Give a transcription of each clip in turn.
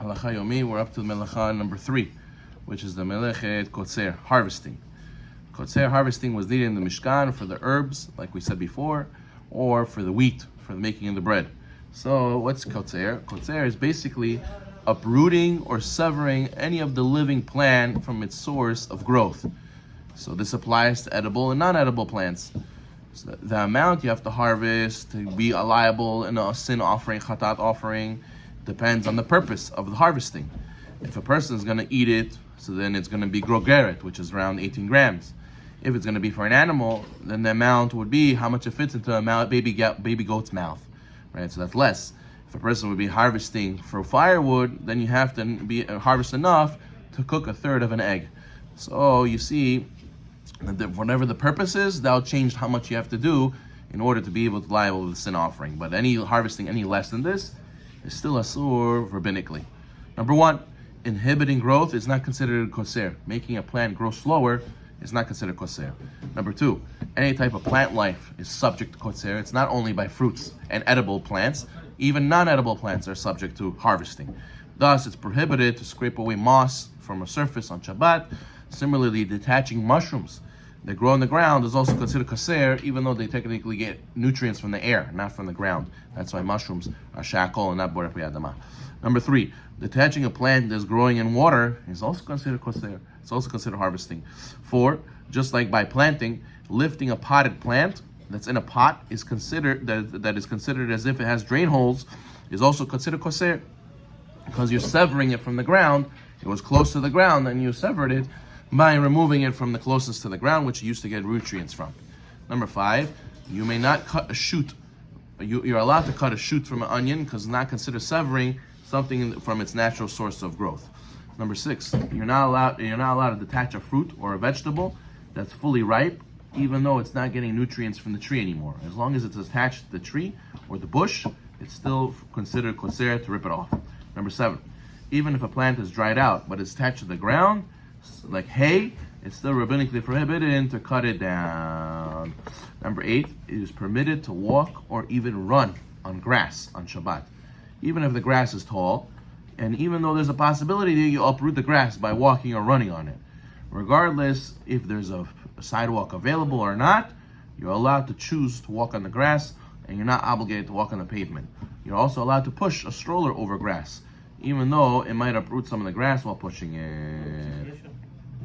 Halacha Yomi, we're up to the Melacha number 3, which is the Melacha Kotzer, harvesting. Kotzer harvesting was needed in the Mishkan for the herbs, like we said before, or for the wheat, for the making of the bread. So what's Kotzer? Kotzer is basically uprooting or severing any of the living plant from its source of growth. So this applies to edible and non-edible plants. So the amount you have to harvest to be liable in a sin offering, chatat offering, depends on the purpose of the harvesting. If a person is going to eat it, so then it's going to be grogeret, which is around 18 grams. If it's going to be for an animal, then the amount would be how much it fits into a baby goat's mouth, right? So that's less. If a person would be harvesting for firewood, then you have to be harvest enough to cook a third of an egg. So you see, whatever the purpose is, that'll change how much you have to do in order to be able to liable with the sin offering. But any harvesting any less than this is still asur rabbinically. Number 1, inhibiting growth is not considered kotzer. Making a plant grow slower is not considered kotzer. Number 2, any type of plant life is subject to kotzer. It's not only by fruits and edible plants, even non-edible plants are subject to harvesting. Thus, it's prohibited to scrape away moss from a surface on Shabbat. Similarly, detaching mushrooms that grow in the ground is also considered kotzer, even though they technically get nutrients from the air, not from the ground. That's why mushrooms are shakol and not borei adama. Number 3, detaching a plant that's growing in water is also considered kotzer. It's also considered harvesting. 4, just like by planting, lifting a potted plant that's in a pot is considered that is considered as if it has drain holes is also considered kotzer, because you're severing it from the ground. It was close to the ground, and you severed it by removing it from the closest to the ground, which you used to get nutrients from. Number 5, you may not cut a shoot. You're allowed to cut a shoot from an onion because it's not considered severing something from its natural source of growth. Number 6, you're not allowed to detach a fruit or a vegetable that's fully ripe, even though it's not getting nutrients from the tree anymore. As long as it's attached to the tree or the bush, it's still considered kotzer to rip it off. Number 7, even if a plant is dried out but it's attached to the ground, like hay, it's still rabbinically prohibited to cut it down. Number 8, it is permitted to walk or even run on grass on Shabbat, even if the grass is tall, and even though there's a possibility that you uproot the grass by walking or running on it. Regardless if there's a sidewalk available or not, you're allowed to choose to walk on the grass, and you're not obligated to walk on the pavement. You're also allowed to push a stroller over grass, even though it might uproot some of the grass while pushing it.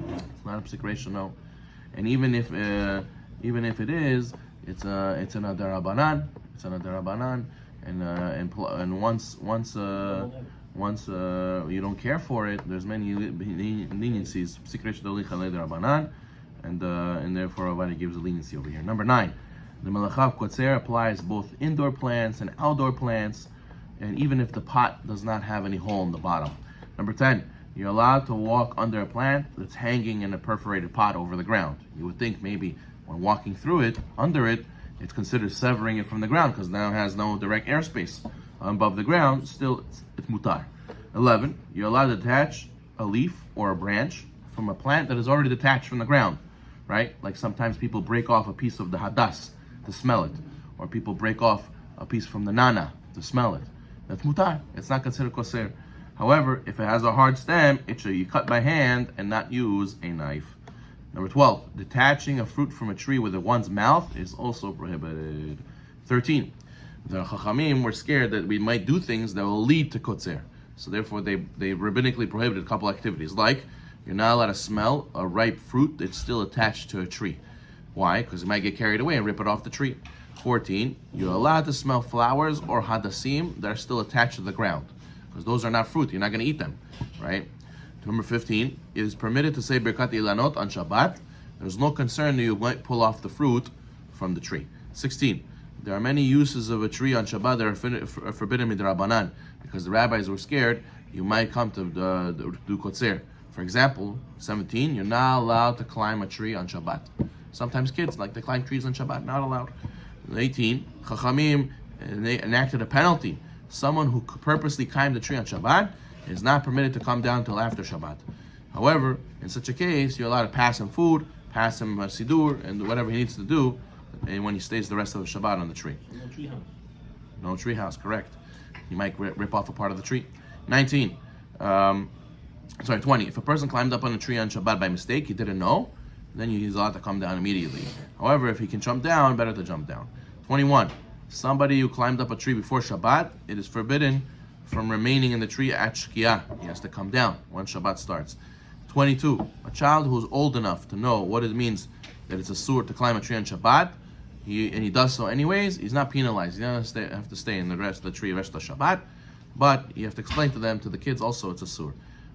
It's not a psikration, no. And even if it is, it's an adarabanan. It's an adarabanan, and once you don't care for it, there's many leniencies. Psikration dolichalei darabanan, and therefore Avadi gives a leniency over here. Number 9, the Melacha of Kotzer applies both indoor plants and outdoor plants, and even if the pot does not have any hole in the bottom. Number 10, you're allowed to walk under a plant that's hanging in a perforated pot over the ground. You would think maybe when walking through it, under it, it's considered severing it from the ground because now it has no direct airspace above the ground. Still, it's mutar. 11, you're allowed to detach a leaf or a branch from a plant that is already detached from the ground, right? Like sometimes people break off a piece of the hadas to smell it, or people break off a piece from the nana to smell it. That's mutar. It's not considered kotzer. However, if it has a hard stem, it should be cut by hand and not use a knife. Number 12, detaching a fruit from a tree with one's mouth is also prohibited. 13, the Chachamim were scared that we might do things that will lead to kotzer. So therefore, they rabbinically prohibited a couple activities, like you're not allowed to smell a ripe fruit that's still attached to a tree. Why? Because it might get carried away and rip it off the tree. 14, you're allowed to smell flowers or hadassim that are still attached to the ground, because those are not fruit. You're not going to eat them, right? Number 15, it is permitted to say Birkat Ilanot on Shabbat. There's no concern that you might pull off the fruit from the tree. 16, there are many uses of a tree on Shabbat that are forbidden midrabanan, because the rabbis were scared you might come to do kotzer. For example, 17, you're not allowed to climb a tree on Shabbat. Sometimes kids like to climb trees on Shabbat, not allowed. 18, Chachamim enacted a penalty. Someone who purposely climbed the tree on Shabbat is not permitted to come down till after Shabbat. However, in such a case, you're allowed to pass him food, pass him sidur, and whatever he needs to do, and when he stays the rest of the Shabbat on the tree. No tree house. No tree house, correct. You might rip off a part of the tree. 19. 20. If a person climbed up on a tree on Shabbat by mistake, he didn't know, then he's allowed to come down immediately. However, if he can jump down, better to jump down. 21. Somebody who climbed up a tree before Shabbat, it is forbidden from remaining in the tree at Shkia. He has to come down when Shabbat starts. 22. A child who is old enough to know what it means that it's a sur to climb a tree on Shabbat, and he does so anyways, he's not penalized. He doesn't have to stay in the rest of the tree, rest of Shabbat, but you have to explain to them, to the kids also, it's a sur.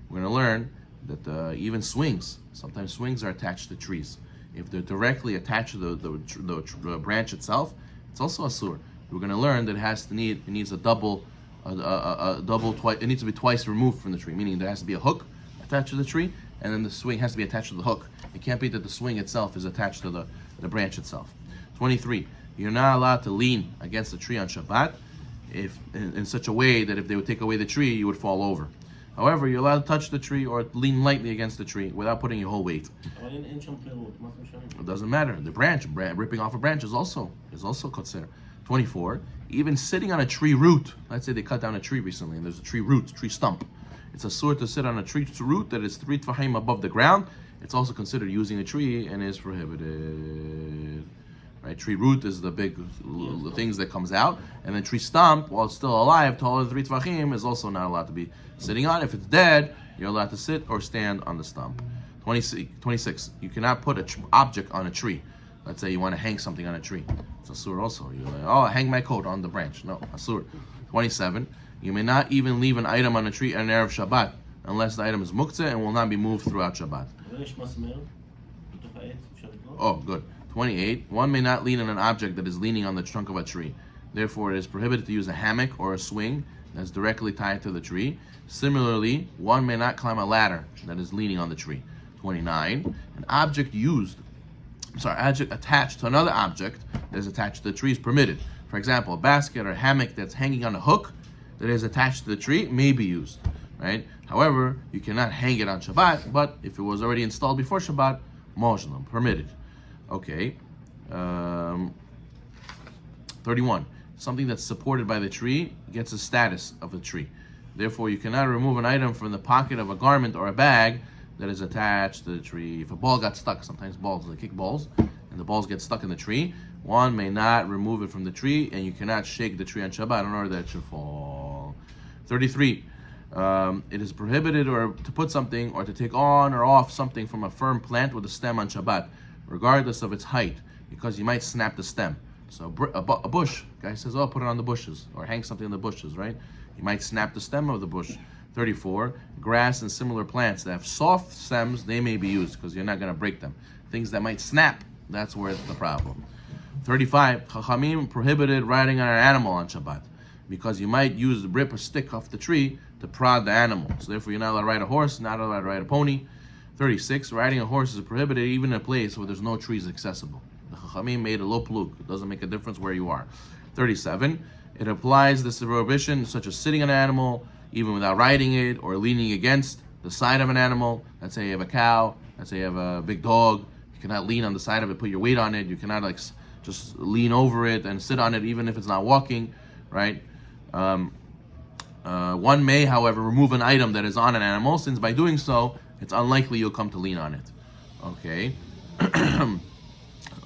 We're going to learn that even swings, sometimes swings are attached to trees. If they're directly attached to the branch itself, it's also a sur. We're going to learn that it needs a double, it needs to be twice removed from the tree, meaning there has to be a hook attached to the tree, and then the swing has to be attached to the hook. It can't be that the swing itself is attached to the branch itself. 23. You're not allowed to lean against the tree on Shabbat if in such a way that if they would take away the tree, you would fall over. However, you're allowed to touch the tree or lean lightly against the tree without putting your whole weight. It doesn't matter. The branch, ripping off a branch is also Kotzer. 24. Even sitting on a tree root. Let's say they cut down a tree recently and there's a tree stump. It's a sur to sit on a tree root that is 3 tefahim above the ground. It's also considered using a tree and is prohibited. Right? Tree root is the big things that comes out, and then tree stump, while it's still alive, taller than 3 tefachim, is also not allowed to be sitting on. If it's dead, you're allowed to sit or stand on the stump. 26. You cannot put an object on a tree. Let's say you want to hang something on a tree. It's a sur also. You're like, oh, hang my coat on the branch. No, a sur. 27. You may not even leave an item on a tree on Erev Shabbat, unless the item is muktzeh and will not be moved throughout Shabbat. Oh, good. 28. One may not lean on an object that is leaning on the trunk of a tree. Therefore, it is prohibited to use a hammock or a swing that's directly tied to the tree. Similarly, one may not climb a ladder that is leaning on the tree. 29. An object attached to another object that is attached to the tree is permitted. For example, a basket or a hammock that's hanging on a hook that is attached to the tree may be used. Right? However, you cannot hang it on Shabbat, but if it was already installed before Shabbat, mojlim, permitted. Okay. 31. Something that's supported by the tree gets the status of a tree. Therefore, you cannot remove an item from the pocket of a garment or a bag that is attached to the tree. If a ball got stuck, sometimes they kick balls, and the balls get stuck in the tree, one may not remove it from the tree, and you cannot shake the tree on Shabbat in order that it should fall. 33. It is prohibited or to put something or to take on or off something from a firm plant with a stem on Shabbat, regardless of its height, because you might snap the stem. So a bush, guy says, oh, put it on the bushes, or hang something in the bushes, right? You might snap the stem of the bush. 34, grass and similar plants that have soft stems, they may be used, because you're not going to break them. Things that might snap, that's where it's the problem. 35, Chachamim prohibited riding on an animal on Shabbat, because you might rip a stick off the tree to prod the animal. So therefore, you're not allowed to ride a horse, not allowed to ride a pony. 36, riding a horse is prohibited even in a place where there's no trees accessible. The Chachamim made a lo plug. It doesn't make a difference where you are. 37, it applies this prohibition such as sitting on an animal, even without riding it, or leaning against the side of an animal. Let's say you have a cow, let's say you have a big dog. You cannot lean on the side of it, put your weight on it. You cannot just lean over it and sit on it even if it's not walking, right? One may, however, remove an item that is on an animal, since by doing so, it's unlikely you'll come to lean on it. Okay.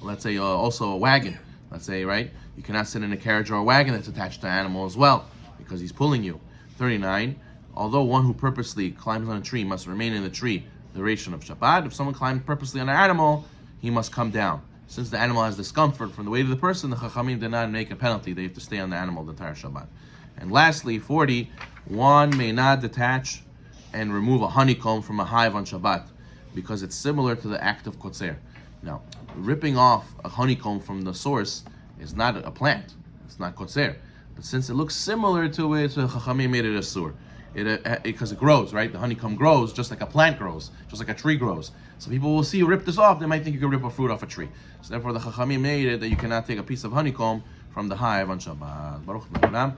Let's say also a wagon. Let's say, right, you cannot sit in a carriage or a wagon that's attached to an animal as well, because he's pulling you. 39. Although one who purposely climbs on a tree must remain in the tree the duration of Shabbat, if someone climbs purposely on an animal, he must come down. Since the animal has discomfort from the weight of the person, the Chachamim did not make a penalty. They have to stay on the animal the entire Shabbat. And lastly, 40, one may not detach and remove a honeycomb from a hive on Shabbat, because it's similar to the act of Kotzer. Now, ripping off a honeycomb from the source is not a plant. It's not Kotzer. But since it looks similar to it, so Chachamim made it a sur. Because it grows, right? The honeycomb grows just like a plant grows, just like a tree grows. So people will see you rip this off, they might think you can rip a fruit off a tree. So therefore the Chachamim made it that you cannot take a piece of honeycomb from the hive on Shabbat. Baruch Amen.